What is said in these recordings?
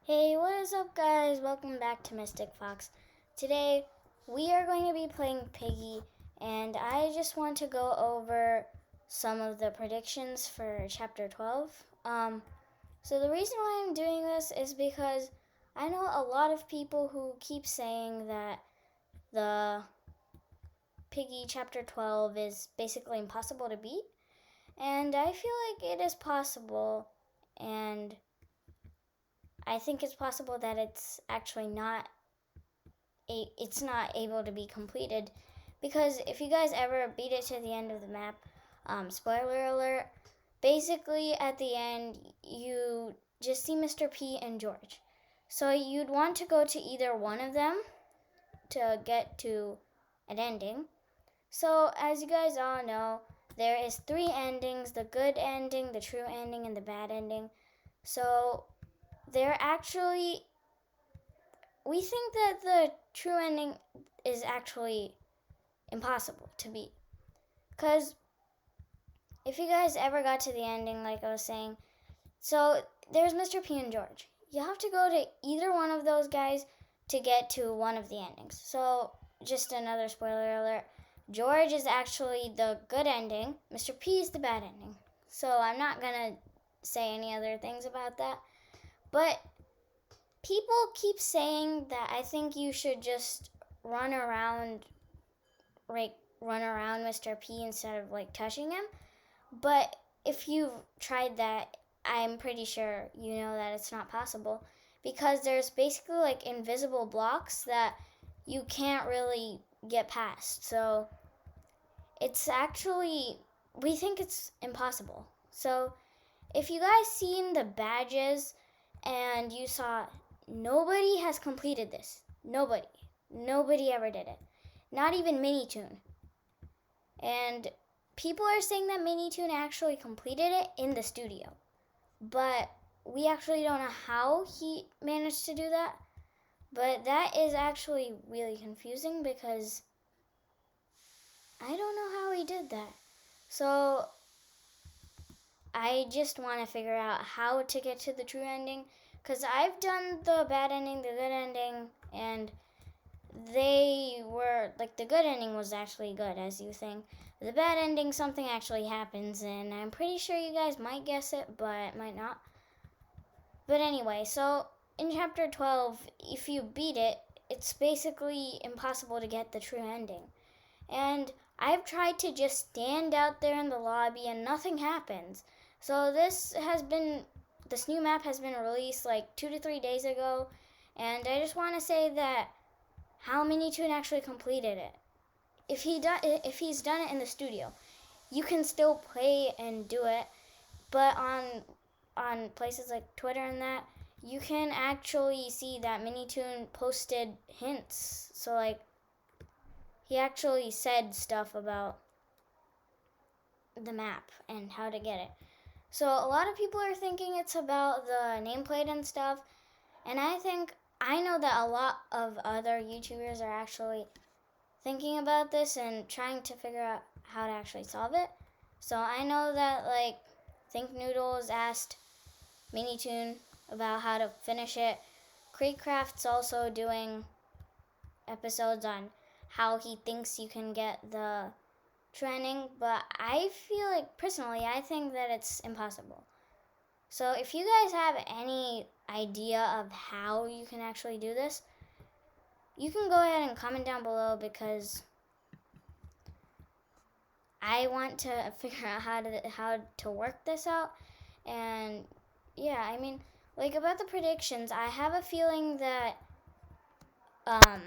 Hey, what is up, guys? Welcome back to Mystic Fox. Today, we are going to be playing Piggy, and I just want to go over some of the predictions for Chapter 12. So the reason why I'm doing this is because I know a lot of people who keep saying that the Piggy Chapter 12 is basically impossible to beat, and I feel like it is possible, and I think it's possible that it's actually not able to be completed, because if you guys ever beat it to the end of the map, spoiler alert, basically at the end you just see Mr. P and George. So you'd want to go to either one of them to get to an ending. So as you guys all know, there is 3 endings: the good ending, the true ending, and the bad ending. So we think that the true ending is actually impossible to beat. Because if you guys ever got to the ending, like I was saying, so there's Mr. P and George. You have to go to either one of those guys to get to one of the endings. So just another spoiler alert, George is actually the good ending, Mr. P is the bad ending. So I'm not going to say any other things about that. But people keep saying that I think you should just run around Mr. P instead of touching him. But if you've tried that, I'm pretty sure you know that it's not possible, because there's basically invisible blocks that you can't really get past. So we think it's impossible. So if you guys seen the badges and you saw nobody has completed this, nobody ever did it, not even Minitoon. And people are saying that Minitoon actually completed it in the studio, but we actually don't know how he managed to do that. But that is actually really confusing, because I don't know how he did that. So I just want to figure out how to get to the true ending, because I've done the bad ending, the good ending, and they were the good ending was actually good, as you think. The bad ending, something actually happens, and I'm pretty sure you guys might guess it, but might not. But anyway, so in Chapter 12, if you beat it, it's basically impossible to get the true ending. And I've tried to just stand out there in the lobby and nothing happens. So this new map has been released 2 to 3 days ago, and I just want to say that how Minitoon actually completed it. If he's done it in the studio, you can still play and do it, but on places like Twitter and that, you can actually see that Minitoon posted hints. So he actually said stuff about the map and how to get it. So a lot of people are thinking it's about the nameplate and stuff, and I know that a lot of other YouTubers are actually thinking about this and trying to figure out how to actually solve it. So I know that Think Noodles asked Minitoon about how to finish it. Creekcraft's also doing episodes on how he thinks you can get the trending, but I feel personally, I think that it's impossible. So if you guys have any idea of how you can actually do this, you can go ahead and comment down below, because I want to figure out how to work this out. And yeah, I mean, about the predictions, I have a feeling that oh,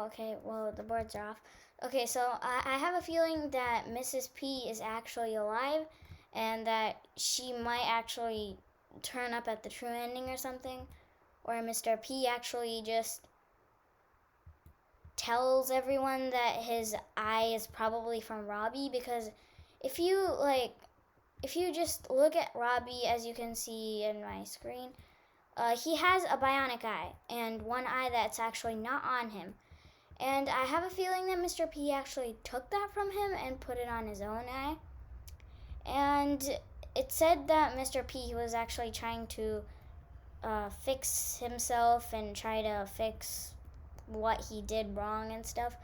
okay, well, the boards are off. Okay, so I have a feeling that Mrs. P is actually alive, and that she might actually turn up at the true ending or something. Or Mr. P actually just tells everyone that his eye is probably from Robbie, because if you just look at Robbie, as you can see in my screen, he has a bionic eye and one eye that's actually not on him. And I have a feeling that Mr. P actually took that from him and put it on his own eye. And it said that Mr. P was actually trying to fix himself and try to fix what he did wrong and stuff.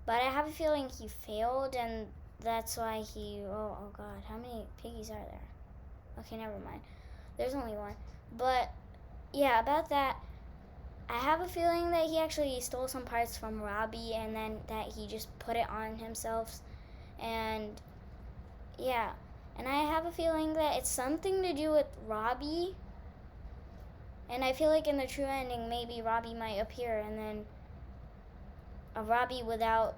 But I have a feeling he failed, and that's why he. Oh God, how many piggies are there? Okay, never mind. There's only one. But yeah, about that, I have a feeling that he actually stole some parts from Robbie, and then that he just put it on himself. And yeah, and I have a feeling that it's something to do with Robbie. And I feel like in the true ending, maybe Robbie might appear, and then a Robbie without,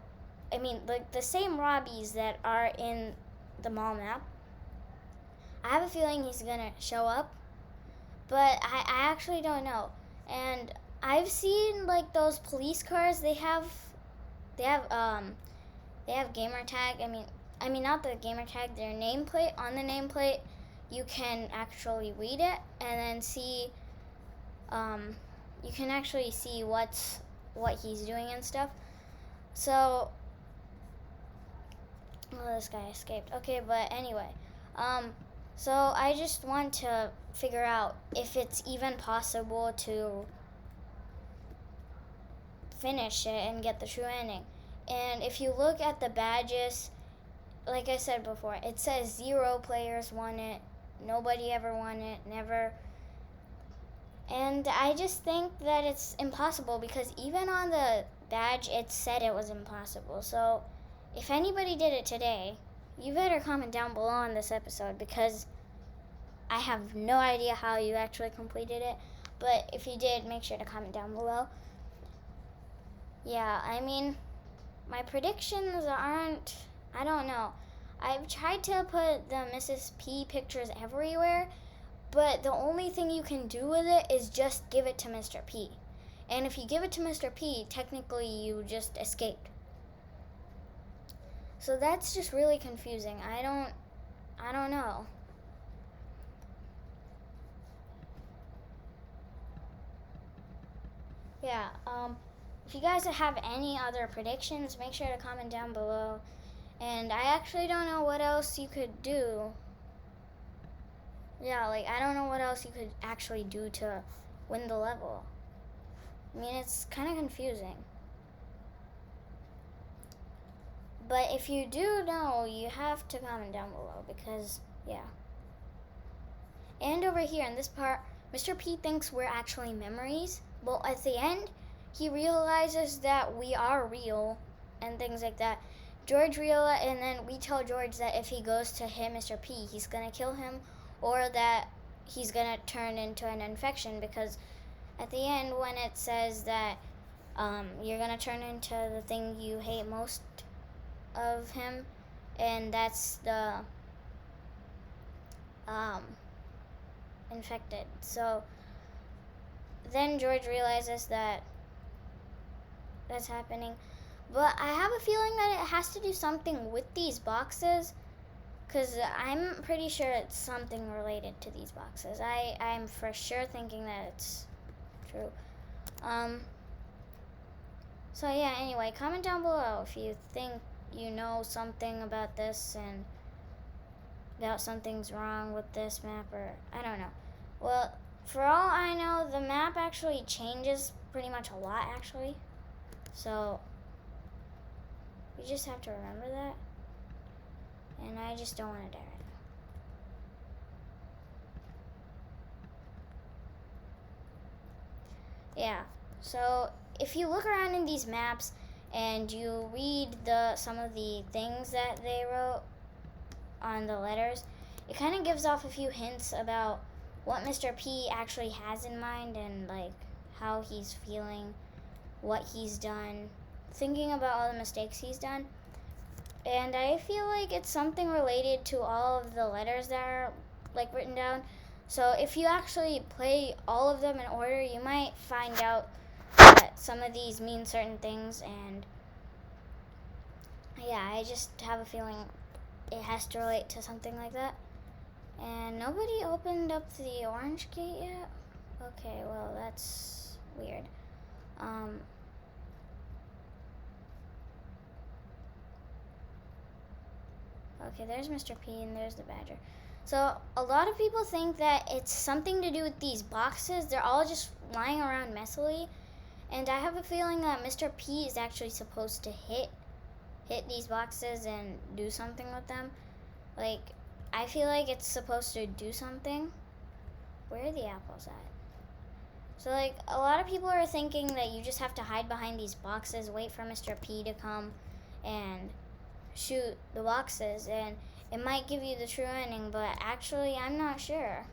I mean, like the same Robbies that are in the mall map. I have a feeling he's gonna show up, but I actually don't know. And I've seen like those police cars. They have gamer tag. I mean not the gamer tag. Their nameplate. On the nameplate, you can actually read it and then see. You can actually see what he's doing and stuff. So, this guy escaped. Okay, but anyway, so I just want to figure out if it's even possible to finish it and get the true ending. And if you look at the badges, like I said before, it says 0 players won it, nobody ever won it, never. And I just think that it's impossible because even on the badge it said it was impossible. So if anybody did it today, you better comment down below on this episode because I have no idea how you actually completed it. But if you did, make sure to comment down below. Yeah, I mean, my predictions aren't, I don't know. I've tried to put the Mrs. P pictures everywhere, but the only thing you can do with it is just give it to Mr. P. And if you give it to Mr. P, technically you just escaped. So that's just really confusing. I don't know. Yeah, if you guys have any other predictions, make sure to comment down below. And I actually don't know what else you could do. Yeah, like I don't know what else you could actually do to win the level. I mean, it's kind of confusing. But if you do know, you have to comment down below because, yeah. And over here in this part, Mr. P thinks we're actually memories. Well, at the end, he realizes that we are real and things like that. George and then we tell George that if he goes to hit Mr. P, he's gonna kill him, or that he's gonna turn into an infection because at the end when it says that you're gonna turn into the thing you hate most of him, and that's the infected. So then George realizes that that's happening. But I have a feeling that it has to do something with these boxes, because I'm pretty sure it's something related to these boxes. I'm for sure thinking that it's true. So yeah, anyway, comment down below if you think you know something about this and about something's wrong with this map, or I don't know. Well, for all I know, the map actually changes pretty much a lot, actually. So you just have to remember that. And I just don't want to die right now. Yeah, so if you look around in these maps and you read some of the things that they wrote on the letters, it kind of gives off a few hints about what Mr. P actually has in mind and like how he's feeling, what he's done, thinking about all the mistakes he's done. And I feel like it's something related to all of the letters that are like written down. So if you actually play all of them in order, you might find out that some of these mean certain things. And yeah, I just have a feeling it has to relate to something like that. And nobody opened up the orange gate yet? Okay, well, that's weird. Okay, there's Mr. P and there's the badger. So a lot of people think that it's something to do with these boxes. They're all just lying around messily. And I have a feeling that Mr. P is actually supposed to hit these boxes and do something with them. Like, I feel like it's supposed to do something. Where are the apples at? So, like, a lot of people are thinking that you just have to hide behind these boxes, wait for Mr. P to come and shoot the boxes, and it might give you the true ending, but actually, I'm not sure.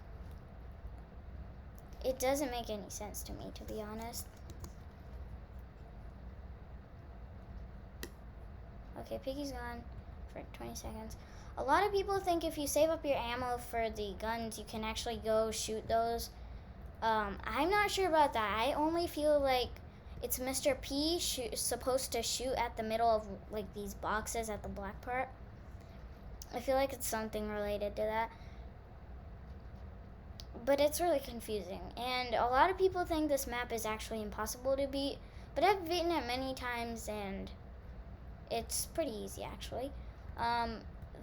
It doesn't make any sense to me, to be honest. Okay, Piggy's gone for 20 seconds. A lot of people think if you save up your ammo for the guns, you can actually go shoot those. I'm not sure about that. I only feel like it's Mr. P supposed to shoot at the middle of like these boxes at the black part. I feel like it's something related to that. But it's really confusing. And a lot of people think this map is actually impossible to beat. But I've beaten it many times and it's pretty easy actually.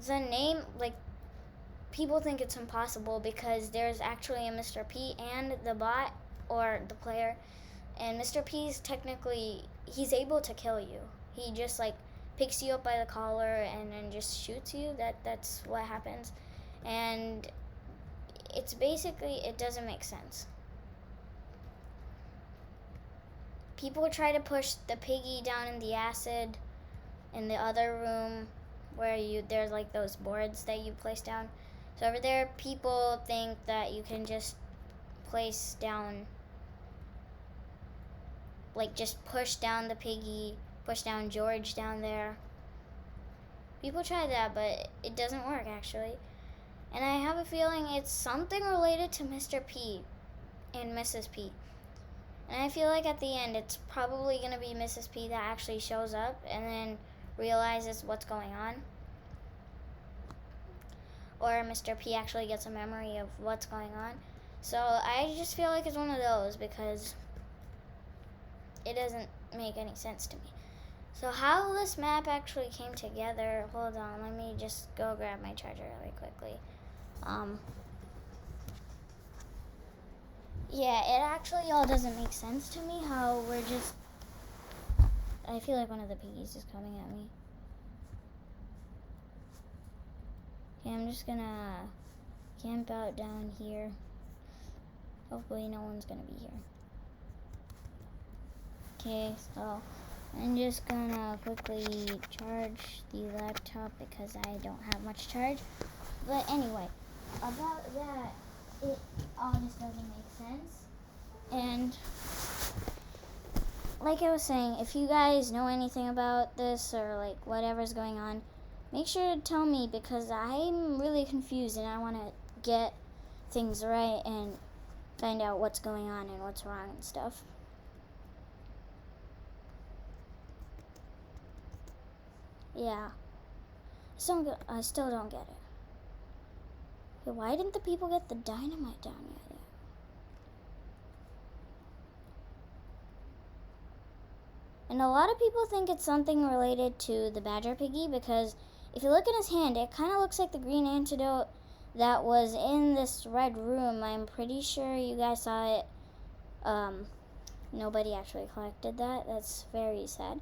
The name, like, people think it's impossible because there's actually a Mr. P and the bot or the player, and Mr. P's technically, he's able to kill you. He just like picks you up by the collar and then just shoots you. That's what happens. And it's basically, it doesn't make sense. People try to push the Piggy down in the acid in the other room where there's like those boards that you place down. So over there, people think that you can just place down, like just push down the Piggy, push down George down there. People try that, but it doesn't work actually. And I have a feeling it's something related to Mr. P and Mrs. P. And I feel like at the end, it's probably gonna be Mrs. P that actually shows up and then realizes what's going on. Or Mr. P actually gets a memory of what's going on. So I just feel like it's one of those because it doesn't make any sense to me. So how this map actually came together, hold on, let me just go grab my charger really quickly. Yeah, it actually all doesn't make sense to me how we're just, I feel like one of the piggies is coming at me. Okay, I'm just gonna camp out down here. Hopefully no one's gonna be here. Okay, so I'm just gonna quickly charge the laptop because I don't have much charge. But anyway, about that, it all just doesn't make sense. And like I was saying, if you guys know anything about this or like whatever's going on, make sure to tell me because I'm really confused and I want to get things right and find out what's going on and what's wrong and stuff. Yeah. I still don't get it. Okay, why didn't the people get the dynamite down yet? And a lot of people think it's something related to the Badger Piggy because if you look at his hand, it kind of looks like the green antidote that was in this red room. I'm pretty sure you guys saw it. Nobody actually collected that. That's very sad.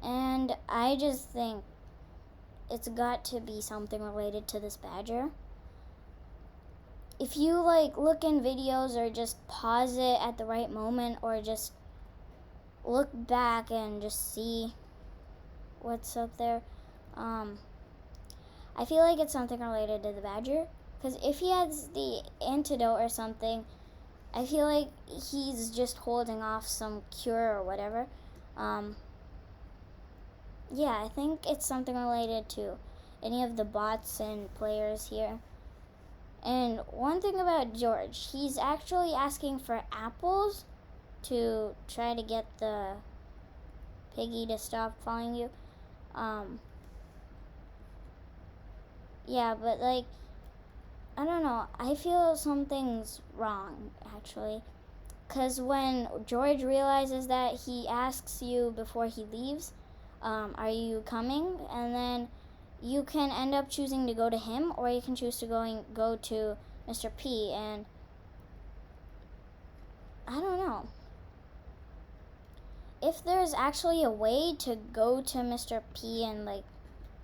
And I just think it's got to be something related to this badger. If you like look in videos or just pause it at the right moment or just look back and just see what's up there, I feel like it's something related to the badger. Because if he has the antidote or something, I feel like he's just holding off some cure or whatever. Yeah, I think it's something related to any of the bots and players here. And one thing about George, he's actually asking for apples to try to get the Piggy to stop following you. Yeah, but like, I don't know. I feel something's wrong, actually. Because when George realizes that, he asks you before he leaves, are you coming? And then you can end up choosing to go to him, or you can choose to go to Mr. P, and I don't know. If there's actually a way to go to Mr. P and like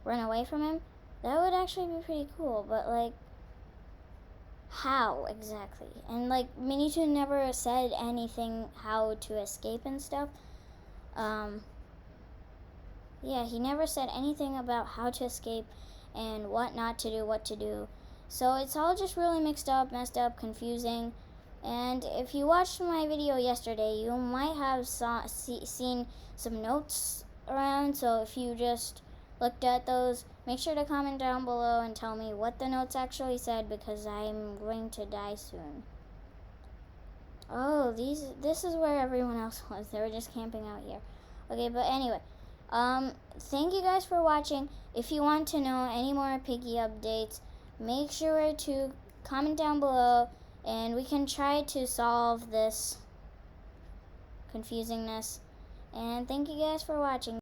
run away from him, that would actually be pretty cool, but like how exactly? And like Minitoo never said anything how to escape and stuff. Yeah, he never said anything about how to escape and what not to do, what to do. So it's all just really mixed up, messed up, confusing. And if you watched my video yesterday, you might have seen some notes around. So if you just looked at those, make sure to comment down below and tell me what the notes actually said, because I'm going to die soon. Oh, this is where everyone else was. They were just camping out here. Okay, but anyway, thank you guys for watching. If you want to know any more Piggy updates, make sure to comment down below, and we can try to solve this confusingness. And thank you guys for watching.